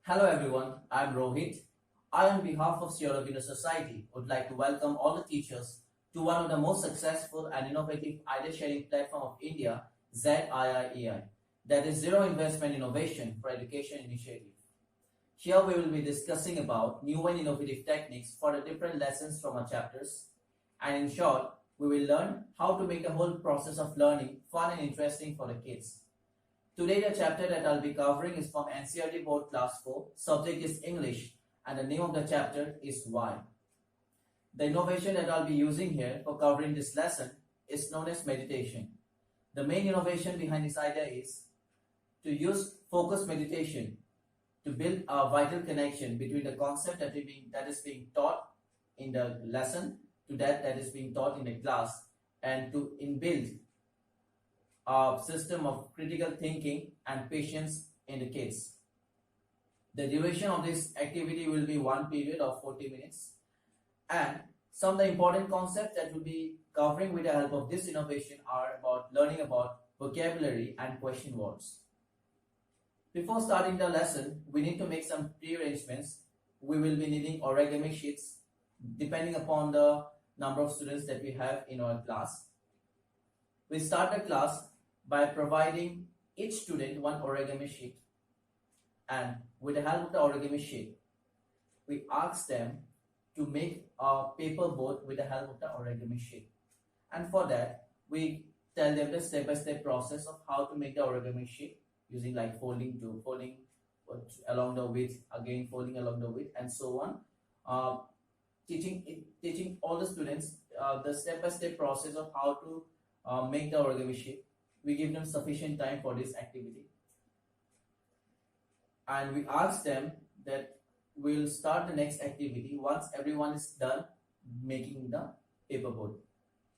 Hello everyone, I'm Rohit. I, on behalf of Sierra Leone Society, would like to welcome all the teachers to one of the most successful and innovative idea sharing platform of India, ZIIEI, that is Zero Investment Innovation for Education Initiative. Here we will be discussing about new and innovative techniques for the different lessons from our chapters, and in short, we will learn how to make the whole process of learning fun and interesting for the kids. Today the chapter that I'll be covering is from NCERT Board Class 4, subject is English, and the name of the chapter is Why. The innovation that I'll be using here for covering this lesson is known as meditation. The main innovation behind this idea is to use focused meditation to build a vital connection between the concept that is being taught in the lesson to that is being taught in the class, and to inbuild a system of critical thinking and patience in the kids. The duration of this activity will be one period of 40 minutes, and some of the important concepts that we'll be covering with the help of this innovation are about learning about vocabulary and question words. Before starting the lesson, we need to make some pre-arrangements. We will be needing origami sheets depending upon the number of students that we have in our class. We start the class by providing each student one origami sheet, and with the help of the origami sheet, we ask them to make a paper boat with the help of the origami sheet. And for that, we tell them the step-by-step process of how to make the origami sheet using like folding along the width, again folding along the width, and so on. Teaching all the students the step-by-step process of how to make the origami sheet. We give them sufficient time for this activity, and we ask them that we'll start the next activity once everyone is done making the paper boat.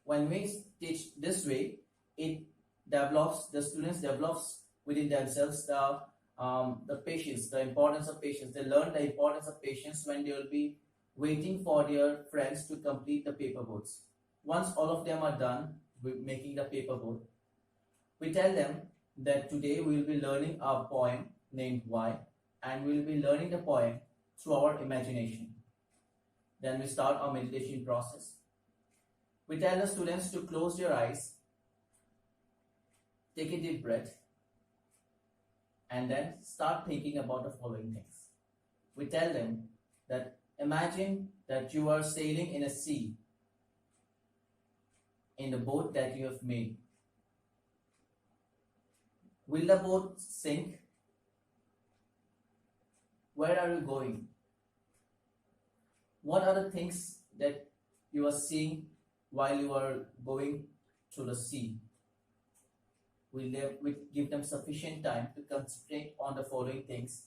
When we teach this way, the students develops within themselves the patience, the importance of patience. They learn the importance of patience when they will be waiting for their friends to complete the paper boats. Once all of them are done with making the paper boat, we tell them that today we will be learning a poem named Why, and we will be learning the poem through our imagination. Then we start our meditation process. We tell the students to close their eyes, take a deep breath, and then start thinking about the following things. We tell them that imagine that you are sailing in a sea in the boat that you have made. Will the boat sink? Where are you going? What are the things that you are seeing while you are going through the sea? We give them sufficient time to concentrate on the following things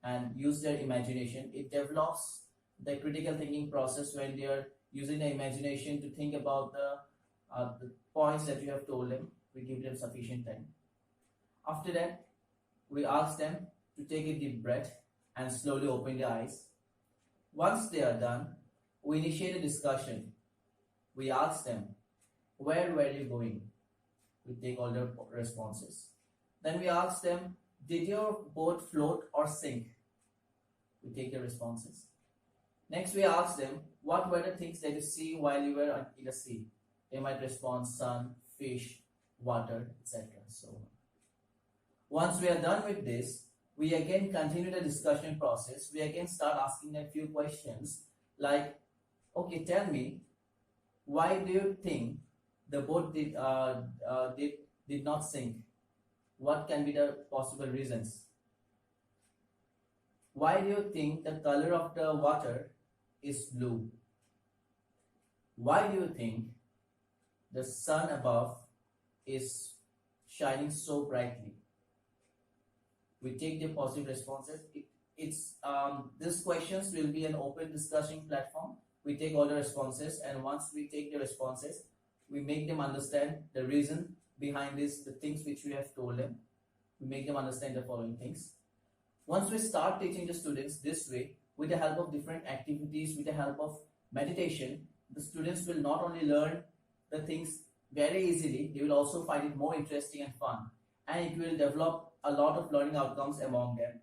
and use their imagination. It develops the critical thinking process when they are using the imagination to think about the points that you have told them. We give them sufficient time. After that, we ask them to take a deep breath and slowly open their eyes. Once they are done, we initiate a discussion. We ask them, where were you going? We take all their responses. Then we ask them, did your boat float or sink? We take their responses. Next, we ask them, what were the things that you see while you were in the sea? They might respond, sun, fish, water, etc. So on. Once we are done with this, we again continue the discussion process. We again start asking a few questions like, okay, tell me, why do you think the boat did not sink? What can be the possible reasons? Why do you think the color of the water is blue? Why do you think the sun above is shining so brightly? We take the positive responses. These questions will be an open discussion platform. We take all the responses, and once we take the responses, we make them understand the reason behind this, the things which we have told them. We make them understand the following things. Once we start teaching the students this way, with the help of different activities, with the help of meditation, the students will not only learn the things very easily, they will also find it more interesting and fun, and it will develop a lot of learning outcomes among them.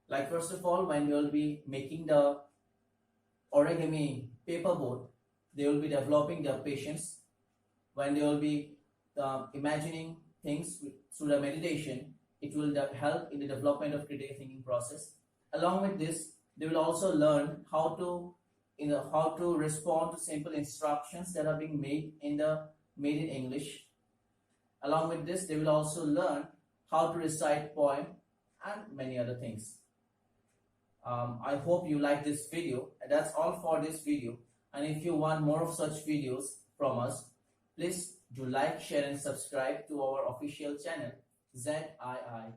Like first of all, when you will be making the origami paperboard, they will be developing their patience. When they will be imagining things through the meditation, it will help in the development of critical thinking process. Along with this, they will also learn how to respond to simple instructions that are being made in English. Along with this, they will also learn how to recite poem and many other things. I hope you like this video, and that's all for this video. And if you want more of such videos from us, please do like, share and subscribe to our official channel ZII